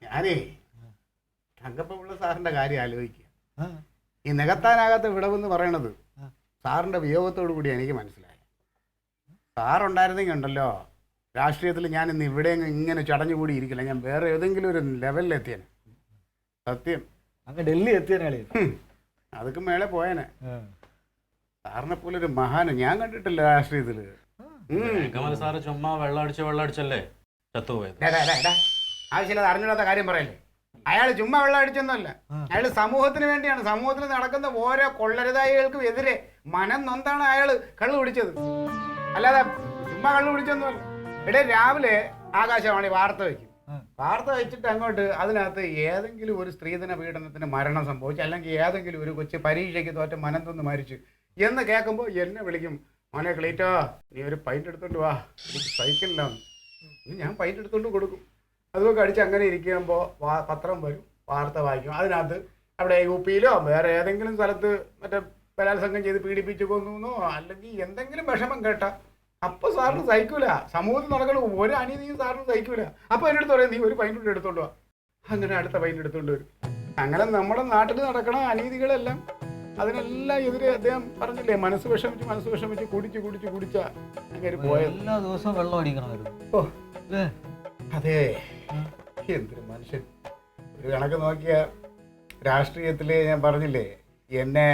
ഞാനേ തങ്കപ്പപിള്ള സാറിന്റെ കാര്യം ആലോചിക്കുക. ഈ നികത്താനാകാത്ത വിടവെന്ന് പറയണത് സാറിന്റെ വിയോഗത്തോടു കൂടി എനിക്ക് മനസ്സിലായി. സാറുണ്ടായിരുന്നെങ്കിൽ ഉണ്ടല്ലോ രാഷ്ട്രീയത്തിൽ ഞാൻ ഇന്ന് ഇവിടെ ഇങ്ങനെ ചടഞ്ഞുകൂടി ഇരിക്കില്ല. ഞാൻ വേറെ ഏതെങ്കിലും ഒരു ലെവലിലെത്തിയേനെ. സത്യം അങ്ങ് ഡൽഹി എത്തിയനെ. അതൊക്കെ മേലെ പോയേനെ. സാറിനെ പോലെ ഒരു മഹാന് ഞാൻ കണ്ടിട്ടില്ല രാഷ്ട്രീയത്തില്. സാറ് ചുമ്മാ വെള്ളമടിച്ചല്ലേ ചത്തുപോയത്. ആവശ്യമില്ലാതെ അറിഞ്ഞിടാത്ത കാര്യം പറയല്ലേ. അയാൾ ചുമ്മാ വെള്ളം അടിച്ചൊന്നുമല്ല. അയാൾ സമൂഹത്തിന് വേണ്ടിയാണ്. സമൂഹത്തിൽ നടക്കുന്ന ഓരോ കൊള്ളരുതായികൾക്കും എതിരെ മനം നൊന്താണ് അയാൾ കള്ളു പിടിച്ചത്. അല്ലാതെ ചുമ്മാ കള്ളു പിടിച്ചൊന്നുമല്ല. ഇവിടെ രാവിലെ ആകാശവാണി വാർത്ത വയ്ക്കും. വാർത്ത വെച്ചിട്ട് അങ്ങോട്ട് അതിനകത്ത് ഏതെങ്കിലും ഒരു സ്ത്രീധന പീഡനത്തിന് മരണം സംഭവിച്ചു, അല്ലെങ്കിൽ ഏതെങ്കിലും ഒരു കൊച്ചു പരീക്ഷയ്ക്ക് തോറ്റ മനം തൊന്ന് മരിച്ചു എന്ന് കേൾക്കുമ്പോൾ എന്നെ വിളിക്കും, മോനെ ക്ലീറ്റോ നീ ഒരു പൈൻ്റ് എടുത്തോണ്ട് വാ, എനിക്ക് സൈക്കിളിലാണ്. ഞാൻ പൈൻ്റ് എടുത്തോണ്ട് കൊടുക്കും. അതുമൊക്കെ അടിച്ച് അങ്ങനെ ഇരിക്കുമ്പോൾ പത്രം വരും, വാർത്ത വായിക്കും. അതിനകത്ത് അവിടെ UP-യിലോ വേറെ ഏതെങ്കിലും സ്ഥലത്ത് മറ്റേ ബലാത്സംഗം ചെയ്ത് പീഡിപ്പിച്ച് കൊന്നോ അല്ലെങ്കിൽ എന്തെങ്കിലും വിഷമം കേട്ടാ അപ്പൊ സാറിന് സഹിക്കൂല. സമൂഹത്തിൽ നടക്കണം ഒരു അനീതിയും സാറിന് സഹിക്കൂല. അപ്പൊ എൻ്റെ അടുത്ത് പറയാം നീ ഒരു പൈൻ്റ് എടുത്തോണ്ട് വാ. അങ്ങനെ അടുത്ത പൈൻ്റ് എടുത്തോണ്ട് വരും. അങ്ങനെ നമ്മുടെ നാട്ടിൽ നടക്കണ അനീതികളെല്ലാം അതിനെല്ലാം എതിരെ അദ്ദേഹം പറഞ്ഞില്ലേ, മനസ്സ് വിഷമിച്ച് കുടിച്ച അങ്ങനെ പോയത്. എല്ലാ ദിവസവും വെള്ളം അടിക്കണമായിരുന്നു. ഓ അതെ, എന്തൊരു മനുഷ്യൻ. ഒരു കണക്ക് നോക്കിയ രാഷ്ട്രീയത്തില് ഞാൻ പറഞ്ഞില്ലേ എന്നെ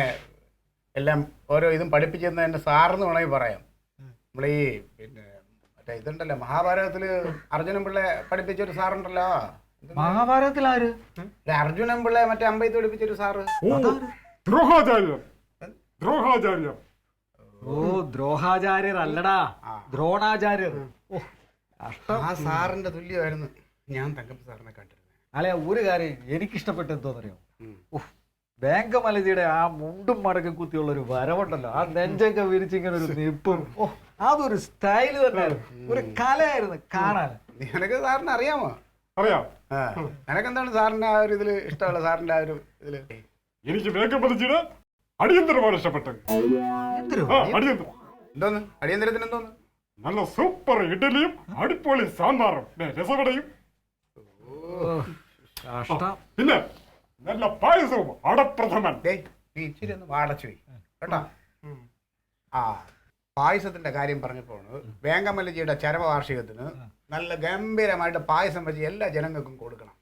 എല്ലാം ഓരോ ഇതും പഠിപ്പിച്ചെന്ന് എന്നെ സാറെന്ന് വേണമെങ്കിൽ പറയാം. നമ്മളീ പിന്നെ മറ്റേ ഇതുണ്ടല്ലോ മഹാഭാരതത്തില് അർജുനൻ പിള്ളെ പഠിപ്പിച്ചൊരു സാറുണ്ടല്ലോ. മഹാഭാരതത്തിൽ ആര്? അർജുനൻ പിള്ളെ മറ്റേ അമ്പയത്ത് പഠിപ്പിച്ചൊരു സാറ്. ഓ ദ്രോഹാചാര്യർ അല്ലടാ, ദ്രോണാചാര്യർ. ആ സാറിന്റെ തുല്യമായിരുന്നു ഞാൻ തങ്കപ്പ സാറിനെ കണ്ടിരുന്നത്. അല്ലെ ഒരു കാര്യം എനിക്കിഷ്ടപ്പെട്ട എന്തോന്നറിയോ, വേങ്കമലജിയുടെ ആ മുണ്ടും മടക്കും കുത്തിയുള്ള ഒരു വരവുണ്ടല്ലോ, ആ നെഞ്ചൊക്കെ വിരിച്ചിങ്ങനെ ഒരു നിപ്പും, ഓ അതൊരു സ്റ്റൈല് തന്നെ, ഒരു കലയായിരുന്നു കാണാൻ. നിനക്ക് സാറിനെ അറിയാമോ? അറിയാം. നിനക്കെന്താണ് സാറിന്റെ ആ ഒരു ഇതില് ഇഷ്ടമുള്ള സാറിന്റെ ആ ഒരു ഇതില്? എനിക്ക് വേങ്കമലജിയുടെ അടിയന്തരമാണ് ഇഷ്ടപ്പെട്ടത്. എന്തോന്ന് അടിയന്തരത്തിന് എന്തോന്ന്? നല്ല സൂപ്പർ ഇഡലിയും അടിപൊളി സാമ്പാറും രസവടയും, പിന്നെ നല്ല പായസവും അടപ്രഥമൻ. നീ ഇച്ചിരി ഒന്ന് വാടച്ചു കേട്ടോ. ആ പായസത്തിന്റെ കാര്യം പറഞ്ഞപ്പോണ് വേങ്കമല്ലജിയുടെ ചരമവാർഷികത്തിന് നല്ല ഗംഭീരമായിട്ട് പായസം വെച്ച് എല്ലാ ജനങ്ങൾക്കും കൊടുക്കണം.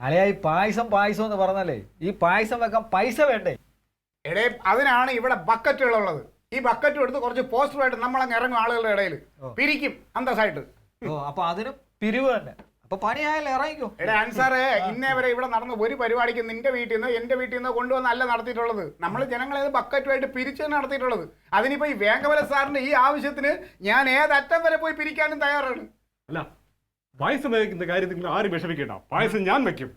അലയാ ഈ പായസം എന്ന് പറഞ്ഞാലേ ഈ പായസം വെക്കാൻ പൈസ വേണ്ടേ? എടേ അതിനാണ് ഇവിടെ ബക്കറ്റുകളുള്ളത്. ഈ ബക്കറ്റ് എടുത്ത് കുറച്ച് പോസ്റ്ററുമായിട്ട് നമ്മളങ്ങ് ഇറങ്ങും ആളുകളുടെ ഇടയിൽ പിരിക്കും അന്തസ്സായിട്ട്. അപ്പൊ അതിന് പിരിവ് തന്നെ. അപ്പൊ പണിയായാലും ഇറങ്ങിക്കോ. എടേ അൻസാറേ, ഇന്നേ വരെ ഇവിടെ നടന്ന ഒരു പരിപാടിക്ക് നിന്റെ വീട്ടിൽ നിന്ന് എന്റെ വീട്ടിൽ നിന്ന് കൊണ്ടുവന്നല്ല നടത്തിയിട്ടുള്ളത്. നമ്മൾ ജനങ്ങളെ ബക്കറ്റുമായിട്ട് പിരിച്ച് നടത്തിയിട്ടുള്ളത്. അതിനിപ്പോ ഈ വേങ്കമല സാറിന്റെ ഈ ആവശ്യത്തിന് ഞാൻ ഏതറ്റം വരെ പോയി പിരിക്കാനും തയ്യാറാണ്. അല്ല പായസം വയ്ക്കുന്ന കാര്യത്തിൽ ആരും വിഷമിക്കേണ്ട. പായസം ഞാൻ വയ്ക്കും.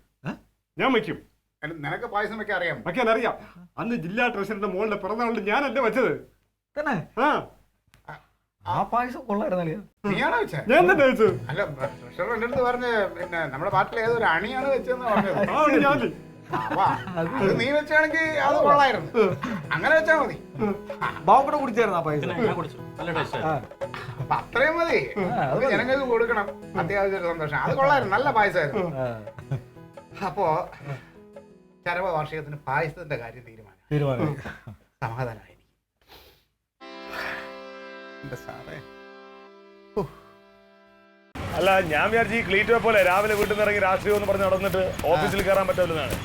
നിനക്ക് പായസം വെക്കാൻ അറിയാം? വയ്ക്കാൻ അറിയാം. അന്ന് ജില്ലാ ട്രഷറിന്റെ മോളുടെ പിറന്നാളിൽ ഞാനല്ലേ വെച്ചത്. ആ പായസം കൊള്ളായിരുന്നല്ലേ? നീയാണോ വെച്ചത്? ഞാൻ തന്നെ വെച്ചത്. അല്ല ട്രഷറർ എന്റെ അടുത്ത് പറഞ്ഞ് പിന്നെ നമ്മുടെ പാട്ടിൽ ഏതൊരു അണിയാണ് വെച്ചതെന്ന് പറഞ്ഞത്. അത് നീ വെച്ചാണെങ്കിൽ അത് കൊള്ളായിരുന്നു. അങ്ങനെ വെച്ചാ മതി. ബാബുടെ കുടിച്ചായിരുന്നു ആ പായസം. അപ്പൊ അത്രയും മതി. അത് ജനങ്ങൾക്ക് കൊടുക്കണം. അത്യാവശ്യം ഒരു സന്തോഷം. അത് കൊള്ളായിരുന്നു, നല്ല പായസമായിരുന്നു. അപ്പോ ചരമവാർഷികത്തിന് പായസത്തിന്റെ കാര്യം തീരുമാനം. സമാധാനമായി സാറേ. അല്ല ഞാൻ വിചാരിച്ചു ഈ ക്ലീറ്റോ പോലെ രാവിലെ വീട്ടിൽ നിന്ന് ഇറങ്ങി രാഷ്ട്രീയം എന്ന് പറഞ്ഞ് നടന്നിട്ട് ഓഫീസിൽ കയറാൻ പറ്റുമെന്നാണ്.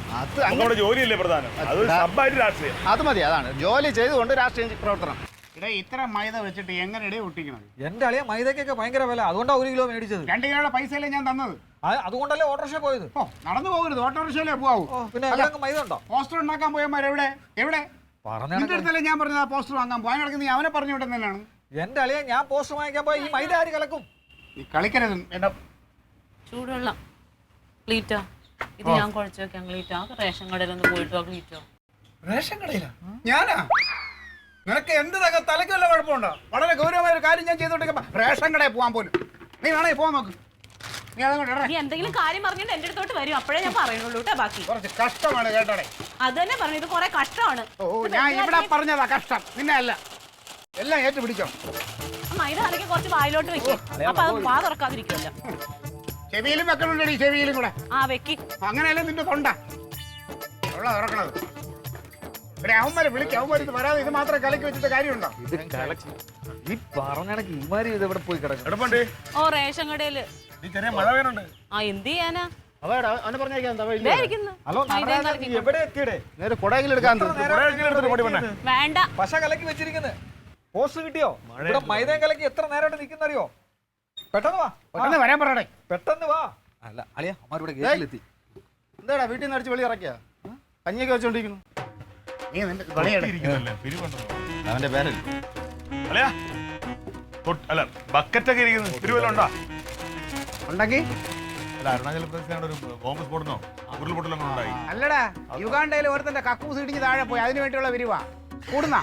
നമ്മുടെ ജോലിയല്ലേ പ്രധാനം, അത് സബ്ബായിട്ട് രാഷ്ട്രീയം. അത് മതി, അതാണ് ജോലി ചെയ്തുകൊണ്ട് രാഷ്ട്രീയ പ്രവർത്തനം. ഇത്ര മൈദ വെച്ചിട്ട് എങ്ങനെ ഇടയെ ഒട്ടിക്കണം? എന്റെ അളിയ മൈദക്കൊക്കെ ഭയങ്കര വില, അതുകൊണ്ടാ 1 കിലോ മേടിച്ചത്. 2 കിലോയുടെ പൈസയല്ലേ ഞാൻ തന്നത്. അതുകൊണ്ടല്ലേ ഓട്ടോറിക്ഷ പോയത്. നടന്നു പോകരുത്, ഓട്ടോറിക്ഷയിലേ പോവാവൂ. പിന്നെ മൈദ ഉണ്ടോ? പോസ്റ്റർ ഉണ്ടാക്കാൻ പോയമാർ എവിടെ നിന്റെ അടുത്തല്ലേ ഞാൻ പറഞ്ഞത് ആ പോസ്റ്റർ വാങ്ങാൻ പോയാൽ നടക്കുന്ന നീ അവനെ പറഞ്ഞു വിട്ടുന്നതാണ്. എന്റെ അളിയ ഞാൻ പോസ്റ്റർ വാങ്ങിക്കാൻ പോയി ഈ മൈദ ആര് കലക്കും? നീ കളിക്കരുത്. ചൂടുവെള്ളം ക്ലീറ്റോ, ഇത് ഞാൻ കുഴച്ച് വെക്കാം. ക്ലീറ്റോ റേഷൻ കടയിലൊന്ന് പോയിട്ട് വാ. ക്ലീറ്റോ റേഷൻ കടയിലാ? ഞാനാ? നിനക്ക് എന്ത് തലയ്ക്ക് വല്ല കുഴപ്പമുണ്ടോ? വളരെ ഗൗരവമായ ഒരു കാര്യം ഞാൻ ചെയ്തോണ്ടിരിക്കുമ്പോ റേഷൻ കടയിൽ പോകാൻ പോലും നീ വേണേ പോകാൻ നോക്ക്. നീ എന്തെങ്കിലും കാര്യം പറഞ്ഞിട്ട് എന്റെ അടുത്തോട്ട് വരും, അപ്പോഴേ ഞാൻ പറയുള്ളൂ കേട്ടോ. ബാക്കി കുറച്ച് കഷ്ടമാണ് കേട്ടോടെ. അത് തന്നെ പറഞ്ഞു, ഇത് കുറെ കഷ്ടമാണ്. ഞാൻ ഇവിടെ പറഞ്ഞതാ കഷ്ടം, നിന്നെ അല്ല. എല്ലാം ഏറ്റു പിടിച്ചോ. മൈദ കലക്കി കുറച്ച് വായിലോട്ട് വെക്കും, അപ്പൊ അത് വാ തുറക്കാതിരിക്കുമല്ലോ. ചെവിയിലും വെക്കണുണ്ടടി, ചെവിയിലും കൂടെ. ആ വെക്കി. അങ്ങനെയല്ലേ നിന്റെ തൊണ്ട ഉള്ള തുറക്കണത്. ഇവിടെ അവന്മാരെ വിളിക്കും, അവന്മാർ വരാതെ ഇത് മാത്രം കലക്കി വെച്ചിട്ട് കാര്യമുണ്ടോ? ഇത് കലക്കി ഈ പറഞ്ഞാണെങ്കിൽ ഇമാരി ഇത് എവിടെ പോയി കിടക്കും? എടപ്പണ്ടേ ഓ റേഷൻ കടയില്. ഈ ചെറിയ മഴ വേണുണ്ട്. ആ എന്ത് ചെയ്യാനാ? അവനെ പറഞ്ഞേക്കാൻ ദേ ഇരിക്കുന്നു. ഹലോ മൈദയും കലക്കി നീ എവിടെ എത്തിയടേ? നേരെ കൊടകിലെടുക്കാൻ വേണ്ട. പശ കലക്കി വെച്ചിരിക്കുന്നത് പോസ്റ്റ് കിട്ടിയോ? ഇവിടെ മൈദയും കലക്കി എത്ര നേരമായിട്ട് നിൽക്കുന്നറിയോ? പെട്ടെന്ന് വാ, പെട്ടെന്ന് വരാൻ പറയണേ. പെട്ടെന്ന് വാ. അല്ല അളിയ അമ്മാരുടെ ഗേറ്റിലെത്തി. എന്താടാ വീട്ടിൽ നിന്ന് അടിച്ച് വെളി ഇറക്കിയ കഞ്ഞിയൊക്കെ വെച്ചോണ്ടിരിക്കുന്നു. നീ നിന്റെ കളിയാണ്. അവന്റെ പേരല്ലേ അല്ലയാ അല്ല ബക്കറ്റൊക്കെ ഇരിക്കുന്നു. തിരുവല്ലുണ്ടോ? ഉണ്ടെങ്കിൽ അല്ല അരുണാചൽ പ്രദേശിലാണ് ഒരു ബോംബ് സ്ഫോടനോ ഉരുൾപൊട്ടലൊന്നും ഉണ്ടായി. അല്ലടാ, യുഗാണ്ടയിൽ ഒരുത്തന്റെ കക്കൂസ് ഇടിഞ്ഞ് താഴെ പോയി. അതിന് വേണ്ടിയുള്ള വിരിവാ കൂടുന്ന.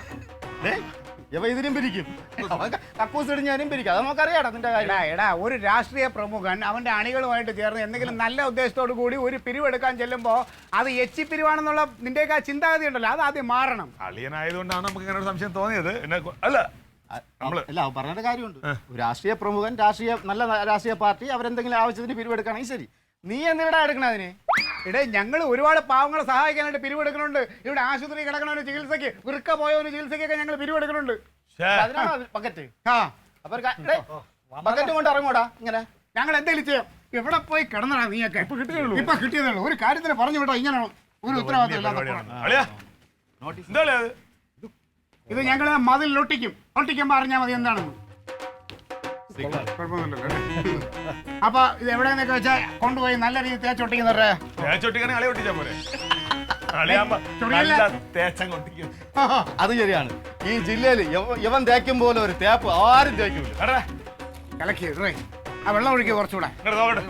ഇവ ഇതിനും പിരിക്കും. കക്കൂസ് ഇടിഞ്ഞാലും പിരിക്കും. അത് നമുക്കറിയാടാ നിന്റെ കാര്യം. എടാ ഒരു രാഷ്ട്രീയ പ്രമുഖൻ അവന്റെ അണികളുമായിട്ട് ചേർന്ന് എന്തെങ്കിലും നല്ല ഉദ്ദേശത്തോടു കൂടി ഒരു പിരിവെടുക്കാൻ ചെല്ലുമ്പോ അത് എച്ചി പിരിവാണെന്നുള്ള നിന്റെയൊക്കെ ആ ചിന്താഗതി ഉണ്ടല്ലോ, അത് ആദ്യം മാറണം. അളിയനായതുകൊണ്ടാണ് നമുക്ക് ഇങ്ങനെ ഒരു സംശയം തോന്നിയത്. അല്ല നമ്മള് അല്ല പറഞ്ഞ കാര്യമുണ്ട്. ഒരു രാഷ്ട്രീയ പ്രമുഖൻ നല്ല രാഷ്ട്രീയ പാർട്ടി അവരെന്തെങ്കിലും ആവശ്യത്തിന് പിരിവെടുക്കുകയാണെങ്കിൽ ശരി. നീ എന്തിനാ എടുക്കണ അതിന്? ഇടേ ഞങ്ങൾ ഒരുപാട് പാവങ്ങളെ സഹായിക്കാനായിട്ട് പിരിവെടുക്കുന്നുണ്ട്. ഇവിടെ ആശുപത്രി കിടക്കണവന് ചികിത്സയ്ക്ക്, വൃക്ക പോയവന് ചികിത്സയ്ക്കൊക്കെ ഞങ്ങൾ പിരിവെടുക്കുന്നുണ്ട്. അതിനാണോ ബക്കറ്റ്? ആ അപ്പൊ ബക്കറ്റ് കൊണ്ട് ഇറങ്ങൂടാ ഇങ്ങനെ. ഞങ്ങൾ എന്തെങ്കിലും ചെയ്യാം. എവിടെ പോയി കിടന്നടാ നീയൊക്കെ? ഇപ്പൊ കിട്ടിയതേ ഉള്ളൂ. ഒരു കാര്യത്തിന് പറഞ്ഞു വിട്ടോ ഇങ്ങനെ ഒരു ഉത്തരവാദിത്തം ഇല്ലാത്ത. അളിയാ എന്താ അളിയാ അത്? ഇത് ഞങ്ങൾ മതിൽ ഒട്ടിക്കുമ്പോ അറിഞ്ഞാൽ മതി എന്താണെന്ന്. കുഴപ്പമൊന്നുമില്ലല്ലോ. അപ്പൊ ഇത് എവിടെയെന്നൊക്കെ വെച്ചാൽ കൊണ്ടുപോയി നല്ല രീതിയിൽ തേച്ചൊട്ടിക്കുന്നവരെ തേച്ചൊട്ടിക്കാണെങ്കിൽ അളി ഒട്ടിച്ചാ പോലെ. അളിയാകുമ്പോ നല്ല തേച്ചങ്ങ് ഒട്ടിക്കും. അത് ശരിയാണ്. ഈ ജില്ലയിൽ ഇവൻ തേക്കും പോലെ ഒരു തേപ്പ് ആരും തേക്കൂല. എടാ കലക്കി ആ വെള്ളം ഒഴിക്കുക കുറച്ചുകൂടെ. ഇങ്ങോട്ട് നോക്കട്ടെ.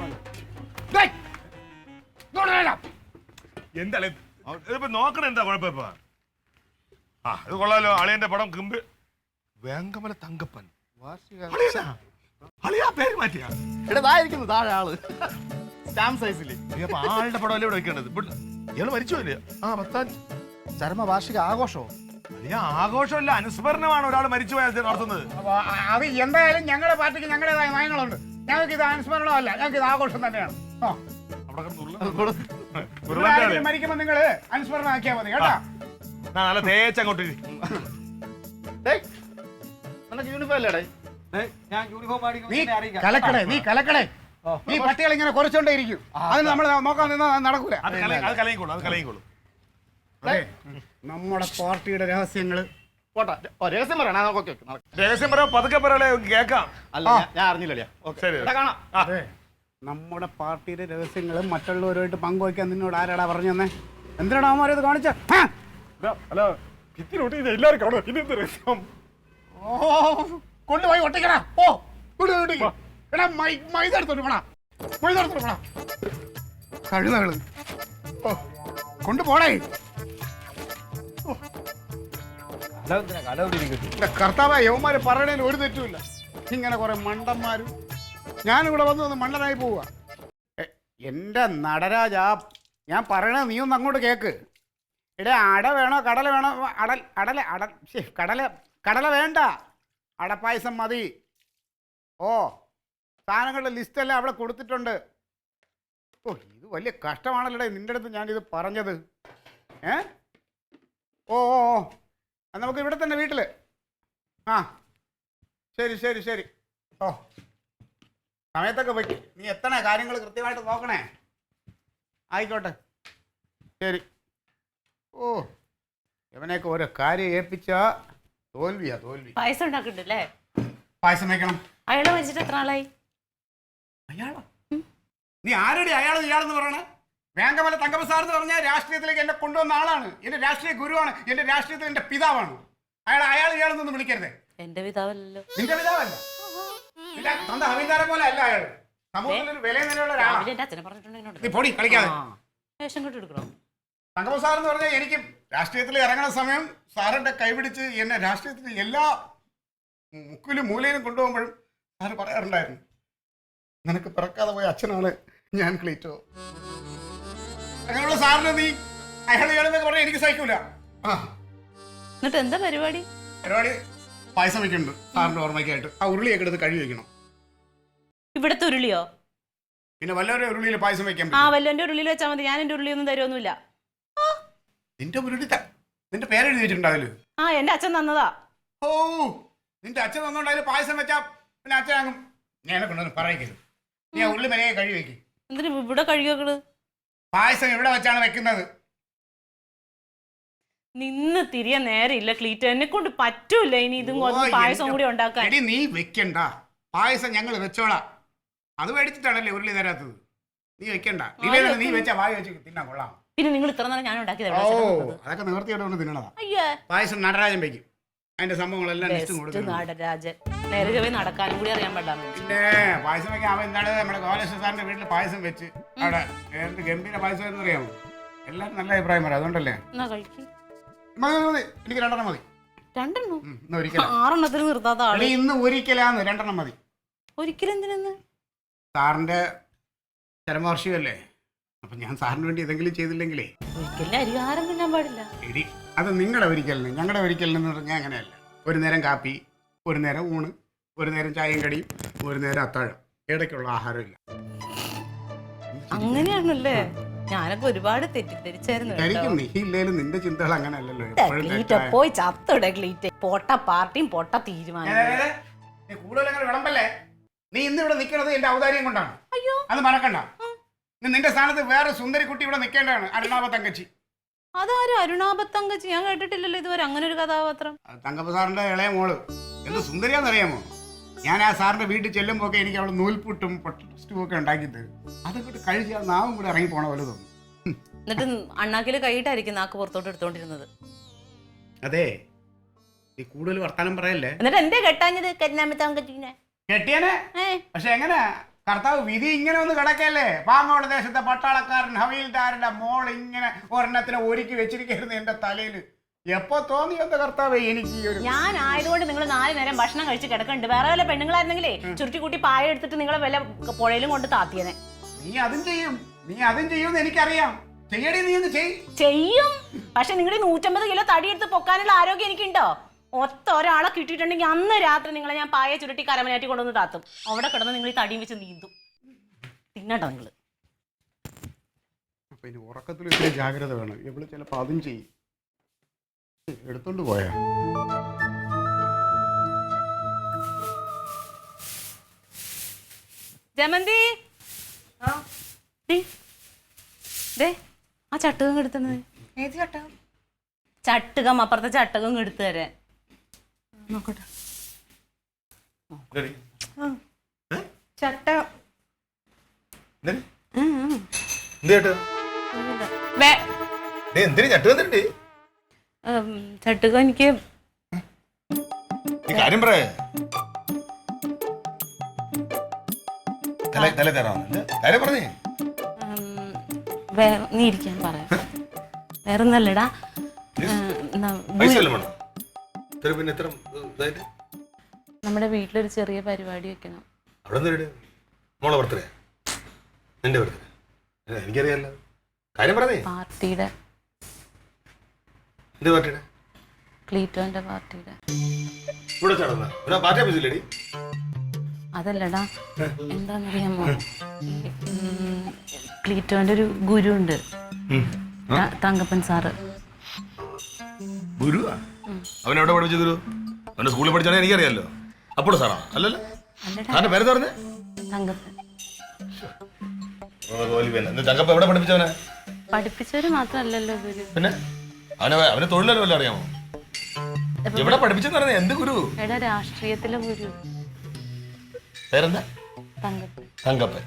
ഡേയ്, ഇങ്ങോട്ട് വരാടാ. എന്താ ഇതിപ്പോ നോക്കണ എന്താ കുഴപ്പം ഇപ്പൊ? ആ ഇത് കൊള്ളാലോ. അളിയന്റെ പടം കിമ്പ് വേങ്കമല തങ്കപ്പൻ. അളിയാ പേര് മാറ്റിയാ? ഇടതായിരിക്കുന്നു താഴെ ആള് സ്റ്റാമ്പ് സൈസില്. അപ്പൊ ആളുടെ പടം അല്ലേ ഇവിടെ വെക്കേണ്ടത്? ഇയാള് മരിച്ചോല്ലേ? ആ പത്താൻ ചരമവാർഷിക ആഘോഷമോ? അളിയാ ആഘോഷമല്ല, അനുസ്മരണമാണ് ഒരാൾ മരിച്ചു പോയാൽ നടത്തുന്നത്. അപ്പൊ അത് എന്തായാലും ഞങ്ങളുടെ പാർട്ടിക്ക് ഞങ്ങളുടേതായ നയങ്ങളുണ്ട്. ഞങ്ങൾക്ക് ഇത് അനുസ്മരണമല്ല, ഞങ്ങൾക്ക് ഇത് ആഘോഷം തന്നെയാണ്. മരിക്കുമ്പോ നിങ്ങൾ അനുസ്മരണം ആക്കിയാൽ മതി കേട്ടാ. നല്ല തേച്ചങ്ങോട്ട് നിനക്ക് യൂണിഫോം അല്ലേടേ? ഞാൻ യൂണിഫോം നീ കലക്കടേ, നീ കലക്കടേ. ഈ പട്ടികൾ ഇങ്ങനെ കുറച്ചോണ്ടേ ഇരിക്കും. അതിന് നമ്മൾ നോക്കാൻ നിന്നാ നടക്കൂല. അത് കലയിക്കോളൂ. നമ്മുടെ പാർട്ടിയുടെ രഹസ്യങ്ങള് പോട്ടാ. രഹസ്യം പറയണ. രഹസ്യം പറയാം, പതുക്കെ പറയാലേ കേക്കാം. അല്ല ഞാൻ അറിഞ്ഞില്ലല്ലേ. ശരി കാണാം. അതെ, നമ്മുടെ പാർട്ടിയുടെ രഹസ്യങ്ങൾ മറ്റുള്ളവരുമായിട്ട് പങ്കുവയ്ക്കാൻ നിന്നോട് ആരാടാ പറഞ്ഞു തന്നെ? എന്തിനാടാ അവന്മാരെ ഇത് കാണിച്ച? അല്ല ഭിത്തിയിലൊട്ടി എല്ലാവരും കാണും. പിന്നെ എന്ത് രസം? ഓ കൊണ്ടുപോയി ഒട്ടിക്കടാ. ഓ കൊണ്ടുപോയി എടാ മൈദ എടുത്തോട്ട് പോടാ. കഴുതകള് കൊണ്ടുപോടേ. കർത്താവായ യവന്മാര് പറയണേൽ ഒരു തെറ്റുമില്ല. ഇങ്ങനെ കുറെ മണ്ടന്മാരും ഞാനിവിടെ വന്ന് മണ്ടനായി പോവുക. എന്റെ നടരാജ, ഞാൻ പറയണത് നീ ഒന്ന് അങ്ങോട്ട് കേക്ക്. എടേ അട വേണോ കടല വേണോ? കടല വേണ്ട, അടപ്പായസം മതി. ഓ സാധനങ്ങളുടെ ലിസ്റ്റെല്ലാം അവിടെ കൊടുത്തിട്ടുണ്ട്. ഓ ഇത് വലിയ കഷ്ടമാണല്ലോടേ നിൻ്റെ അടുത്ത് ഞാനിത് പറഞ്ഞത്. ഓ ഓ ഓ നമുക്ക് ഇവിടെ തന്നെ വീട്ടിൽ. ആ ശരി. ഓ സമയത്തൊക്കെ വയ്ക്കും. നീ എത്തണേ, കാര്യങ്ങൾ കൃത്യമായിട്ട് നോക്കണേ. ആയിക്കോട്ടെ, ശരി. ഓ ഇവനെയൊക്കെ ഓരോ കാര്യം ഏൽപ്പിച്ചാ തോൽവി. പായസം ഉണ്ടാക്കിണ്ടല്ലേ? പായസം വയ്ക്കണം. അയാളെ മരിച്ചിട്ട് എത്ര ആളായി? അയാളോ? നീ ആരുടെ ഇയാളെന്ന് പറയണേ? വേങ്കമല തങ്കപ്പൻ സാർ എന്ന് പറഞ്ഞാൽ രാഷ്ട്രീയത്തിലേക്ക് എന്നെ കൊണ്ടുവന്ന ആളാണ്. എന്റെ രാഷ്ട്രീയ ഗുരുവാണ്. എന്റെ രാഷ്ട്രീയത്തിൽ എന്റെ പിതാവാണ്. അയാളെന്നൊന്നും വിളിക്കരുത്. എന്റെ പിതാവല്ലോ. നിന്റെ പിതാവല്ല, തന്റെ അഭിതാരം പോലെ അല്ല അയാൾ. സമൂഹത്തിൽ ഒരു വില നിലയുള്ള ഒരാളാണ്. എന്റെ അച്ഛനെ പറഞ്ഞിട്ടുണ്ടെങ്കിൽ നീ പൊടി കളിക്കാതെ. വേഷം കെട്ടി എടുക്കണം. തങ്കപ്പൻ സാർ എന്ന് പറഞ്ഞാൽ എനിക്ക് രാഷ്ട്രീയത്തിൽ ഇറങ്ങുന്ന സമയം സാറിന്റെ കൈപിടിച്ച് എന്നെ രാഷ്ട്രീയത്തിൽ എല്ലാ മുക്കിലും മൂലയിലും കൊണ്ടുപോകുമ്പോഴും സാറ് പറയാറുണ്ടായിരുന്നു, നിനക്ക് പിറക്കാതെ പോയ അച്ഛനാണ് ഞാൻ ക്ലീറ്റോ. അങ്ങനെയുള്ള സാറിന് നീ അയാളെന്നൊക്കെ പറഞ്ഞാൽ എനിക്ക് സഹിക്കൂല. എന്നിട്ട് എന്താ പരിപാടി? പായസം വെക്കുന്നുണ്ട് സാറിന്റെ ഓർമ്മയ്ക്കായിട്ട്. ആ ഉരുളിയൊക്കെ എടുത്ത് കഴുകി വെക്കണം. ഇവിടുത്തെ ഉരുളിയോ? പിന്നെ വല്ലവരുടെ ഉരുളിയിൽ പായസം വെക്കാൻ ആ വല്ലവന്റെ ഉരുളിയിൽ വെച്ചാൽ മതി. ഞാൻ എന്റെ ഉരുളിയൊന്നും തരുമൊന്നുമില്ല. നിന്റെ ഉരുളി നിന്റെ പേരെഴുതി വെച്ചിട്ടുണ്ട് അതില്. ആ എന്റെ അച്ഛൻ തന്നതാ. ഓ നിന്റെ അച്ഛൻ തന്നോണ്ട് അതിൽ പായസം വെച്ചാ പിന്നെ അച്ഛനാകും. ഞാൻ കൊണ്ടൊന്ന് പറയിക്കരുത്. നീ ആ ഉരുളി മര്യാദ കഴുകി വെക്കും. എന്തിനു ഇവിടെ കഴുകിയത്? പായസം എവിടെ വെച്ചാണ് വെക്കുന്നത്? നിന്ന് തിരിയാൻ നേരമില്ല ക്ലീറ്റോ. എന്നെ കൊണ്ട് പറ്റൂല ഇനി ഇതും പായസം കൂടി ഉണ്ടാക്കാൻ. എടി നീ വെക്കണ്ട, പായസം ഞങ്ങൾ വെച്ചോളാം. അത് മേടിച്ചിട്ടാണല്ലേ ഉരുളി തരാത്തത്. നീ വെക്കണ്ട. നീ വെച്ചാ വായ വെച്ച് തിന്നാ കൊള്ളാം. പിന്നെ നിങ്ങൾ ഇത്ര നേരം ഞാൻ ഉണ്ടാക്കിയത് ഓ അതൊക്കെ നിവർത്തിയോടെ തിന്നണതാ. പായസം നടരാജൻ വെക്കും. അതിന്റെ സംഭവങ്ങളെല്ലാം നടരാജൻ നേരെ ചൊവ്വേ നടക്കാനും കൂടി അറിയാൻ പാടില്ല. പിന്നെ പായസം വെക്കാൻ അവൻ എന്താണ് നമ്മുടെ ഗോപാലകൃഷ്ണ സാറിന്റെ വീട്ടിൽ പായസം വെച്ച് അവിടെ എന്ത് ഗംഭീര പായസം എന്ന് അറിയാമോ? എല്ലാവരും നല്ല അഭിപ്രായം പറയാം. അതുകൊണ്ടല്ലേ എനിക്ക് 2 മതി. 6 നിർത്താത്ത ആള് ഇന്ന് ഒരിക്കലാന്ന് 2 മതി. ഒരിക്കലും എന്തിനെന്ന്? സാറിന്റെ ചരമവാർഷികമല്ലേ, അപ്പൊ ഞാൻ സാറിന് വേണ്ടി എന്തെങ്കിലും ചെയ്തില്ലെങ്കിലേ ഒരിക്കലും അരിഹാരം തിന്നാൻ പാടില്ല. എടി അത് നിങ്ങളുടെ ഒരിക്കലിന്, ഞങ്ങളുടെ ഒരിക്കലിനെന്ന് പറഞ്ഞാൽ അങ്ങനെയല്ല. ഒരു നേരം കാപ്പി, ഒരു നേരം ഊണ്, ഒരു നേരം ചായയും കടിയും, ഒരു നേരം അത്താഴം, ഇടയ്ക്കുള്ള ആഹാരമില്ല. അങ്ങനെയാണല്ലേ? ഞാനൊക്കെ ഒരുപാട് തെറ്റിദ്ധരിച്ചായിരുന്നു. നീ ഇല്ലേലും നിന്റെ ചിന്തകൾ അങ്ങനെയല്ലല്ലോ. പോയി ചത്തോടെ ക്ലീറ്റ്. പൊട്ട പാർട്ടിയും പൊട്ട തീരുമാനം. കൂടുതൽ അങ്ങനെ വിളമ്പല്ലേ? നീ ഇന്ന് ഇവിടെ നിൽക്കുന്നത് എന്റെ ഔദാര്യം കൊണ്ടാണ്. അത് മറക്കണ്ട. നിന്റെ സ്ഥാനത്ത് വേറെ സുന്ദരിക്കുട്ടി ഇവിടെ നിൽക്കേണ്ടതാണ്. അരുണാഭ തങ്കച്ചി. അതാരും അരുണാഭ തങ്കച്ചി? ഞാൻ കേട്ടിട്ടില്ലല്ലോ ഇതുവരെ അങ്ങനെ ഒരു കഥാപാത്രം. തങ്കപ്പ സാറിന്റെ ഇളയ മോള് എന്ത് സുന്ദരിയാന്നറിയാമോ? ഞാൻ ആ സാറിന്റെ വീട്ടിൽ ചെല്ലുമ്പോ എനിക്ക് അവള് നൂൽപുട്ടും പൊട്ടസ്റ്റും ഒക്കെ ഉണ്ടാക്കി തരും. അതൊക്കെ കഴിച്ച് നാവും കൂടെ ഇറങ്ങി പോണ പോലെ തോന്നും. എന്നിട്ട് അണ്ണാക്കില് കൈയിട്ടായിരിക്കും നാക്ക് പുറത്തോട്ട് എടുത്തോണ്ടിരുന്നത്. അതെ, നീ കൂടുതൽ വർത്താനം പറയല്ലേ. എന്നിട്ട് എന്തേ കെട്ടാഞ്ഞത് കരുനാമ തങ്കച്ചിനെ? കെട്ടിയനെ. പക്ഷെ എങ്ങനെ കർത്താവ് വിധി ഇങ്ങനെ ഒന്ന് കിടക്കല്ലേ? പാങ്ങോട് ദേശത്തെ പട്ടാളക്കാരൻ ഹവീൽദാരുടെ മോൾ ഇങ്ങനെ ഒരെണ്ണത്തിനെ ഒരുക്കി വെച്ചിരിക്കുന്നു എന്റെ തലയില്. എപ്പോ തോന്നിയൊക്കെ കർത്താവേ എനിക്ക് ഈ ഒരു ഞാൻ ആയതുകൊണ്ട് നിങ്ങൾ 4 നേരം ഭക്ഷണം കഴിച്ച് കിടക്കുന്നുണ്ട്. വേറെ വല്ല പെണ്ണുങ്ങളായിരുന്നെങ്കിലേ ചുരുട്ടിക്കുട്ടി പായ എടുത്തിട്ട് നിങ്ങളെ വല്ല പുഴയിലും കൊണ്ട് താത്തിയനെ. നീ അതും ചെയ്യും എനിക്കറിയാം. ചെയ്യടി, നീ ഒന്ന് ചെയ്യും. പക്ഷെ നിങ്ങൾ 150 കിലോ തടിയെടുത്ത് പൊക്കാനുള്ള ആരോഗ്യം എനിക്കുണ്ടോ? ഒത്ത ഒരാളെ കിട്ടിയിട്ടുണ്ടെങ്കിൽ അന്ന് രാത്രി നിങ്ങളെ ഞാൻ പായ ചുരുട്ടി കരമനാറ്റി കൊണ്ടുവന്ന് താത്തും. അവിടെ കിടന്ന് നിങ്ങൾ ഈ തടിയും വെച്ച് നീന്തും. തിന്നട്ടോ നിങ്ങള്. ഉറക്കത്തിൽ ഇത്തിരി ജാഗ്രത വേണം. ഇവള് ചിലപ്പോ അതും ചെയ്യും. എടുത്തോണ്ട് പോയാ ജമന്തി ആ ചട്ടുകം എടുത്തത്. ഏത് ചട്ടകം? ചട്ടുകം, അപ്പുറത്തെ ചട്ടുകം എടുത്തു തരാൻ നോക്കട്ടെ. ചട്ടകം ചട്ടുകം എനിക്ക് കാര്യം പറ. നീ ഇരിക്കാൻ പറയാം. വേറൊന്നല്ലടാ, നമ്മുടെ വീട്ടിലൊരു ചെറിയ പരിപാടി വെക്കണം. എനിക്കറിയാലോ. കാര്യം പറഞ്ഞേ. പാർട്ടിയുടെ, ക്ലീറ്റോന്റെ പാർട്ടിയുടെ. അതല്ലടാ, എന്താന്നറിയാമോ, ക്ലീറ്റോന്റെ ഒരു ഗുരു ഉണ്ട്, തങ്കപ്പൻ സാറ്. ഗുരു? അവനെവിടെ പഠിച്ച ഗുരു? അവന്റെ സ്കൂളിൽ പഠിച്ചാണെ എനിക്കറിയാലോ. അപ്പോൾ സാറാ? അല്ലല്ലോ. അവന്റെ പേര് പറഞ്ഞേ? തങ്കപ്പൻ. തങ്കപ്പൻ എവിടെ പഠിപ്പിച്ചവനെ? പഠിപ്പിച്ചവര് മാത്രല്ലല്ലോ ഗുരു. പിന്നെ അവന് തൊഴിലല്ലോ വല്ല അറിയാമോ? എവിടെ പഠിപ്പിച്ചെന്ന് പറഞ്ഞ എന്ത് ഗുരു? എടാ, രാഷ്ട്രീയത്തിലെ ഗുരു. പേരെന്താ? തങ്കപ്പൻ. തങ്കപ്പൻ.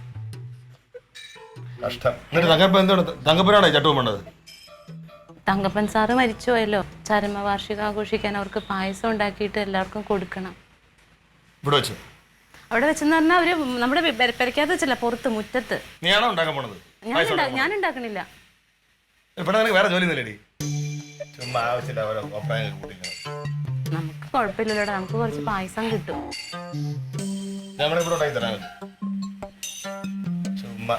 കഷ്ടം. എന്നിട്ട് തങ്കപ്പൻ എന്താണ്? തങ്കപ്പനാണോ ചട്ടവും വേണ്ടത്? തങ്കപ്പൻ സാറ് മരിച്ചുപോയല്ലോ. ചരമവാർഷികം ആഘോഷിക്കാൻ അവർക്ക് പായസം ഉണ്ടാക്കിയിട്ട് എല്ലാവർക്കും കൊടുക്കണം. ഇവിടെ വെച്ച്? അവിടെ വെച്ചെന്ന് പറഞ്ഞാൽ അവര് നമ്മുടെ പെരക്കകത്ത് വെച്ചല്ല, പുറത്ത് മുറ്റത്ത്. നീയാണോ ഉണ്ടാക്കാൻ പോണത്? ഞാൻ ഉണ്ടാക്കണില്ല. ഇവിടെ നിനക്ക് വേറെ ജോലി ഒന്നുമില്ലേടി? ചുമ്മാ ആവശ്യമില്ല ഓരോ അഭിപ്രായം കൂട്ടിക്കണം. നമുക്ക് കുഴപ്പമില്ലല്ലോടാ, നമുക്ക് കുറച്ച് പായസം കിട്ടും. നമ്മളിവിടെ ഉണ്ടാക്കി തരാൻ ചുമ്മാ.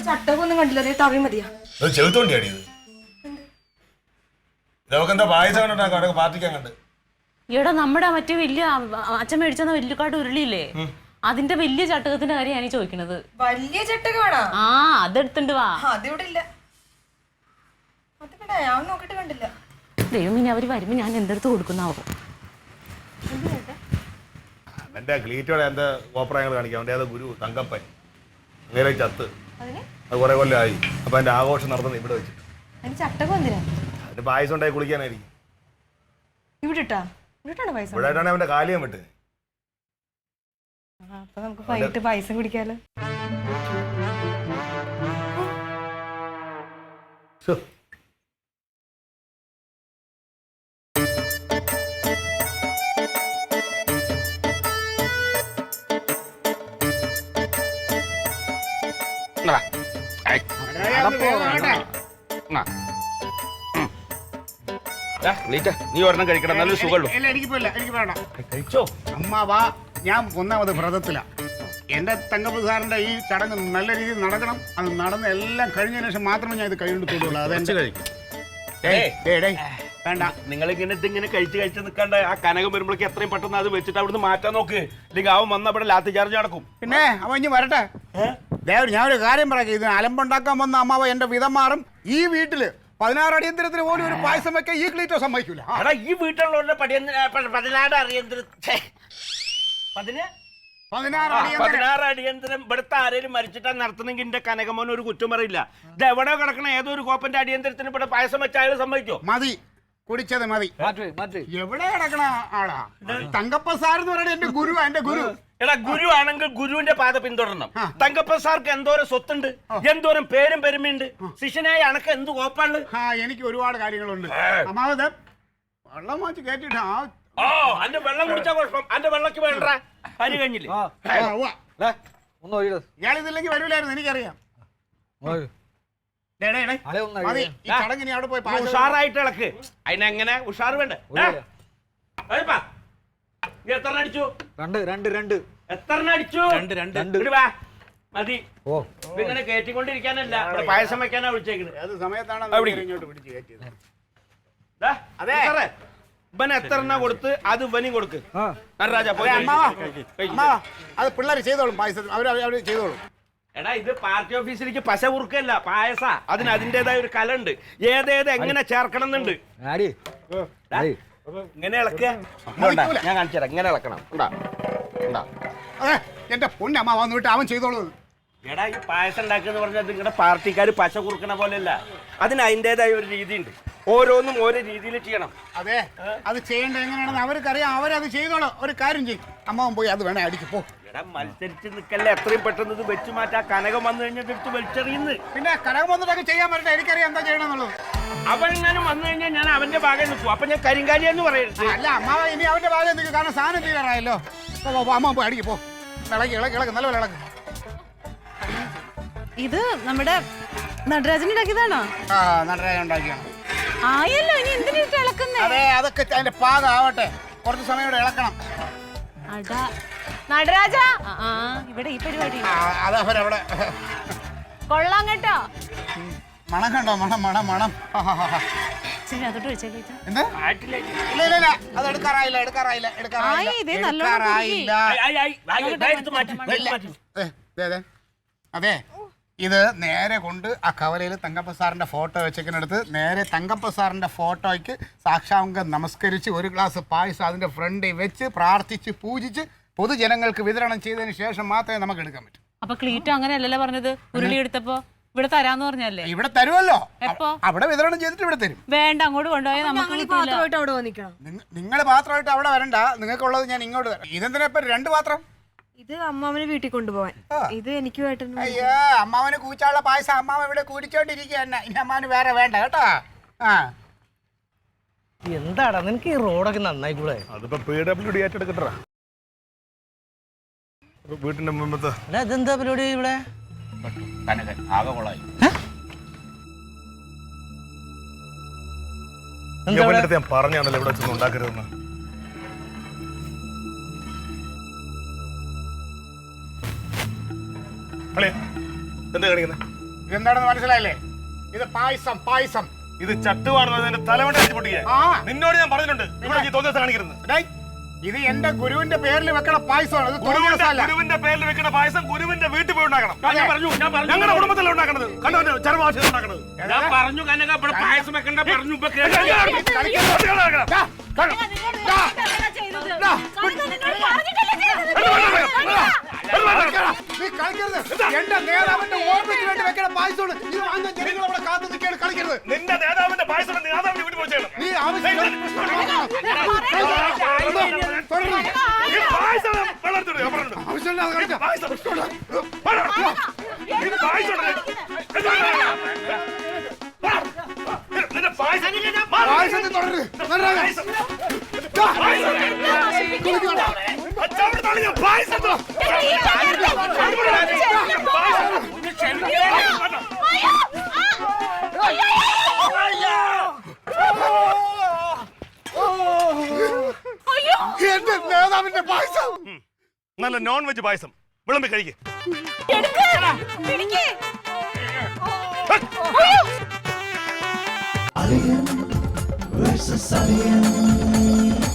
ചട്ടകൊന്നും കണ്ടില്ല, തവി മതിയാ. ചെറുത്തോണ്ടിയാടിയത്. നമുക്കെന്താ പായസം കണ്ടിട്ടാ പാർട്ടിക്കാൻ കണ്ട്. എടാ നമ്മുടെ മറ്റേ വലിയ അച്ഛൻ മേടിച്ചെന്ന വലിയക്കാട്ട് ഉരുളിയില്ലേ, അതിന്റെ വലിയ ചട്ടകത്തിന്റെ കാര്യം ഞാൻ ചോദിക്കണത്. വലിയ ചട്ടകമാണോ? ആ അതെടുത്തുണ്ട് വാ. അതിവിടെ ഇല്ല. അതിവിടെ ഞാൻ നോക്കിട്ട് കണ്ടില്ല. ദൈവം ഇനി അവര് വരുമ്പോ ഞാൻ എന്തെടുത്ത് കൊടുക്കുന്നാവും. അവന്റെ ക്ലീറ്റോടെ എന്റെ കോപ്രായങ്ങൾ കാണിക്കാം. അവന്റെ ഗുരു തങ്കപ്പൻ നേരെ ചത്ത് അത് കുറെ കൊല്ലമായി. അപ്പൊ അതിന്റെ ആഘോഷം നടത്തുന്നത് ഇവിടെ വെച്ചിട്ട്. അതിന് ചട്ടകം എന്തിനാ? അതിന്റെ പായസം ഉണ്ടായി കുളിക്കാനായിരിക്കും. ഇവിടെ ഇട്ടാ? ഇവിടെയാണ് പൈസ? ഇവിടെ ആയിട്ടാണ് അവന്റെ കാലിയം വിട്ട്. അപ്പൊ നമുക്ക് വൈകിട്ട് പായസം കുടിക്കാലോ. നീ ഒരെണ്ണം കഴിക്കണം, നല്ലൊരു സുഖമുള്ളൂ. എനിക്ക് വേണം. കഴിച്ചോ അമ്മാവാ, ഞാൻ ഒന്നാമത് വ്രതത്തില. എന്റെ തങ്കപ്പ സാറിന്റെ ഈ ചടങ്ങ് നല്ല രീതിയിൽ നടക്കണം. അത് നടന്ന് എല്ലാം കഴിഞ്ഞതിന് ശേഷം മാത്രമേ ഞാൻ ഇത് കൈകൊണ്ട് തൊടുള്ളൂ. അതെന്റെ വേണ്ട. നിങ്ങൾ ഇങ്ങനെ കഴിച്ച് നിൽക്കണ്ട. ആ കനകം വരുമ്പോഴേക്ക് എത്രയും പെട്ടെന്ന് അത് വെച്ചിട്ട് അവിടുന്ന് മാറ്റാൻ നോക്ക്. ഇല്ലെങ്കിൽ അവൻ വന്ന അവിടെ ലാത്തി ചാർജ് നടക്കും. പിന്നെ അവൻ ഇനി വരട്ടെ. ഞാനൊരു കാര്യം പറയാം. ഇതിന് അലമ്പുണ്ടാക്കാൻ വന്ന അമ്മാവ എന്റെ വിധം മാറും. ഈ വീട്ടില് 16 അടിയന്തരത്തിന് പോലും ഒരു പായസം വെക്കാൻ ഈ ക്ലീറ്റോ സമ്മതിക്കൂല. ഈ വീട്ടിലുള്ള 16 അടിയന്തരം ഇവിടുത്തെ ആരെങ്കിലും മരിച്ചിട്ടാ നടത്തുന്നെങ്കിൽ എന്റെ കനകമോൻ ഒരു കുറ്റം പറയില്ല. ഇത് എവിടെ കിടക്കണ ഏതോ ഒരു കോപ്പന്റെ അടിയന്തരത്തിന് ഇവിടെ പായസം വെച്ച അയാൾ സമ്മതിക്കോ? മതി, കുടിച്ചത് മതി. എവിടെ കിടക്കണ ആളാ തങ്കപ്പ സാർ എന്ന് പറയുന്നത്? എന്റെ ഗുരു, എന്റെ ഗുരു. എടാ, ഗുരു ആണെങ്കിൽ ഗുരുവിന്റെ പാത പിന്തുടരണം. തങ്കപ്പ സാർക്ക് എന്തോരം സ്വത്തുണ്ട്, എന്തോരം പേരും പെരുമയുണ്ട്. ശിഷ്യനായ അണക്ക് എന്ത് കോപ്പാണ്? എനിക്ക് ഒരുപാട് കാര്യങ്ങളുണ്ട്. അമ്മാവത് വെള്ളം വാങ്ങിച്ച് കേട്ടിട്ടാ. അന്റെ വെള്ളം കുടിച്ചാ കുഴപ്പം. അന്റെ വെള്ളക്ക് വേണ്ട അരി കഴിഞ്ഞില്ലേ? ഇയാളിതില്ലെങ്കിൽ വരൂലായിരുന്നു, എനിക്കറിയാം. ചടങ്ങിന് അവിടെ പോയി ഉഷാറായിട്ട് ഇളക്ക്. അതിനെങ്ങനെ ഉഷാറ് വേണ്ട? എത്ര അടിച്ചു? എത്ര അടിച്ചു? മതി. ഇങ്ങനെ കേറ്റിക്കൊണ്ടിരിക്കാനല്ല, പായസം വെക്കാനാ വിളിച്ചേക്കുന്നത്. അത് സമയത്താണ് ഇങ്ങോട്ട് പിടിച്ച് കയറ്റിയത്. അതെ, ഇവൻ എത്ര കൊടുത്ത് അത് ഇവനും കൊടുക്ക്. അത് പിള്ളേർ ചെയ്തോളും. പായസത്തിൽ അവര് ചെയ്തോളും. എടാ, ഇത് പാർട്ടി ഓഫീസിലേക്ക് പശ കുറുക്കല്ല, പായസ. അതിന് അതിന്റേതായ ഒരു കലുണ്ട്. ഏതേത് എങ്ങനെ ചേർക്കണം എന്നുണ്ട്. ഇങ്ങനെ ഇളക്കുക. ഞാൻ കാണിച്ചുതരാം ഇങ്ങനെ ഇളക്കണം. എന്റെ പൊന്നമ്മ വന്നിട്ട് അവൻ ചെയ്തോളൂ. എടാ, ഈ പായസം ഉണ്ടാക്കുന്ന പറഞ്ഞാൽ നിങ്ങളുടെ പാർട്ടിക്കാർ പശ കുറുക്കണ പോലെയല്ല. അതിന് അതിന്റേതായ ഒരു രീതിയുണ്ട്. ഓരോന്നും ഓരോ രീതിയിൽ ചെയ്യണം. അതെ, അത് ചെയ്യേണ്ടത് എങ്ങനെയാണെന്ന് അവർക്കറിയാം. അവരത് ചെയ്തോളൂ. ഒരു കാര്യം ചെയ്യും, അമ്മാവൻ പോയി അത് വേണേ അടിക്ക് പോ. എടാ, മത്സരിച്ച് നിൽക്കല്ലേ, എത്രയും പെട്ടെന്ന് ഇത് വെച്ച് മാറ്റാ. കനകം വന്നു കഴിഞ്ഞാൽ എടുത്ത് വലിച്ചെറിയുന്നു. പിന്നെ കനകം വന്നിട്ടൊക്കെ ചെയ്യാൻ പറ്റട്ടെ. എനിക്കറിയാം എന്താ ചെയ്യണമെന്നുള്ളത്. അവനെങ്ങാനും വന്നു കഴിഞ്ഞാൽ ഞാൻ അവന്റെ ഭാഗം നിൽക്കും. അപ്പൊ ഞാൻ കരിങ്കാലി എന്ന് പറയരുത്. അല്ല അമ്മാവ, ഇനി അവന്റെ ഭാഗം നിൽക്കും. കാരണം സാധനം തീരാറായല്ലോ. അമ്മ പോയി അടിക്ക് പോ. ഇളക്ക് നല്ല പോലെ ഇളക്ക്. ഇത് നമ്മുടെ നടരാജൻ ഉണ്ടാക്കിയതാണോ? നടരാജൻ ഉണ്ടാക്കിയാണ്. ആയല്ലോ, ഇനി എന്തിനാ ഇളക്കുന്നേ? അതെ, അതൊക്കെ അതിന്റെ പാകം ആവട്ടെ. കുറച്ച് സമയം ഇവിടെ ഇളക്കണം. നടരാജ, ഇവിടെ ഈ പരിപാടി അതവരവിടെ കൊള്ളാം കേട്ടോ. മണം കണ്ടോ? മണം. ശരി, അതോട്ട് വെച്ചേക്ക. എന്ത്? ഇല്ല, അത് എടുക്കാറായില്ല. അതെ, ഇത് നേരെ കൊണ്ട് ആ കവലയിൽ തങ്കപ്പ സാറിന്റെ ഫോട്ടോ വെച്ചേക്കിനടുത്ത് നേരെ തങ്കപ്പ സാറിന്റെ ഫോട്ടോയ്ക്ക് സാക്ഷാംഗം നമസ്കരിച്ച് ഒരു ഗ്ലാസ് പായസം അതിന്റെ ഫ്രണ്ടിൽ വെച്ച് പ്രാർത്ഥിച്ച് പൂജിച്ച് പൊതുജനങ്ങൾക്ക് വിതരണം ചെയ്തതിന് ശേഷം മാത്രമേ നമുക്ക് എടുക്കാൻ പറ്റൂ. അപ്പൊ ക്ലീറ്റോ അങ്ങനെയല്ലല്ലോ പറഞ്ഞത്? ഉരുളി എടുത്തപ്പോ ഇവിടെ തരാന്ന് പറഞ്ഞല്ലേ? ഇവിടെ തരുമല്ലോ. എപ്പോ? അവിടെ വിതരണം ചെയ്തിട്ട് ഇവിടെ തരും. വേണ്ട, അങ്ങോട്ട് കൊണ്ടുപോയാൽ നമുക്ക് നിങ്ങൾ പാത്രമായിട്ട് അവിടെ വരണ്ട. നിങ്ങൾക്കുള്ളത് ഞാൻ ഇങ്ങോട്ട് തരാം. ഇതെന്തിനാ ഇപ്പൊ 2 പാത്രം? ഇത് അമ്മാവനെ വീട്ടിൽ കൊണ്ടുപോവാൻ. ഇത് എനിക്ക് അയ്യോ, അമ്മാവന് കൂച്ചാനുള്ള പായസം അമ്മാവൻ ഇവിടെ കുടിച്ചോണ്ടിരിക്കുക. ഇനി അമ്മാവന് വേറെ വേണ്ട കേട്ടോ. എന്താടാ നിനക്ക് ഈ റോഡൊക്കെ നന്നായി കൂടെ? അതിപ്പോ PWD ഏറ്റെടുക്കട്ടാ വീട്ടിന്റെ മുമ്പത്തെ. ഇതെന്താ പരിപാടി ഇവിടെ? ആകെ കൊള്ളായി. ഞാൻ പറഞ്ഞാണല്ലോ ഇവിടെ വെച്ചൊന്നും ഉണ്ടാക്കരുതെന്ന്. എന്താണെന്ന് മനസ്സിലായില്ലേ? ഇത് പായസം. ഇത് ചട്ടുവാണെന്ന് തലവണ്ട അടിച്ചു പൊട്ടിക്കുക. ആ നിന്നോട് ഞാൻ പറഞ്ഞിട്ടുണ്ട് ഇവിടെ ഈ തോന്നിയ കാണിക്കരുത്. ഡേയ്, ഇത് എന്റെ ഗുരുവിന്റെ പേരിൽ വെക്കണ പായസമാണ്. ഇത് തോന്നിയതല്ല. ഗുരുവിന്റെ പേരിൽ വെക്കുന്ന പായസം ഗുരുവിന്റെ വീട്ടിൽ പോയി ഉണ്ടാക്കണം. ഞാൻ പറഞ്ഞു ഞങ്ങളുടെ കുടുംബത്തിലാണ് ഉണ്ടാക്കുന്നത്. കണ്ടോ ചരമാശ ഉണ്ടാക്കുന്നത്. ഞാൻ പറഞ്ഞു കനക ഇവിടെ പായസം വെക്കണ്ട പറഞ്ഞു ഇപ്പൊ കേട്ടോ. കനക, ചെയ്തത്. കനക, നിന്നോട് പറഞ്ഞിട്ടല്ലേ ചെയ്തത്? നീ കളിക്കരുത്. എന്റെ നേതാവിന്റെ ഓർമ്മയ്ക്ക് വേണ്ടി വെക്കണ പായസമാണ്. ഇത് വാങ്ങുന്ന ജനങ്ങൾ അവിടെ കാത്തു നിൽക്കുകയാണ്. കളിക്കരുത്. നിന്റെ നേതാവിന്റെ പായസം നേതാവിന്റെ വീട്ടിൽ പോയി ചെയ്യണം. നീ ആവശ്യമില്ല. ഈ പായസം വെള്ളത്തിൽ ഞാൻ പറഞ്ഞിട്ടുണ്ട്. ആവശ്യമില്ലാതെ കളിച്ച പായസം ഇത് പായസം നിന്റെ പായസം പായസത്തിൽ തുടരുത്. പായസം എന്റെ നേതാവിന്റെ പായസം. നല്ല നോൺ വെജ് പായസം വിളമ്പി കഴിക്കുക. Versus Alien.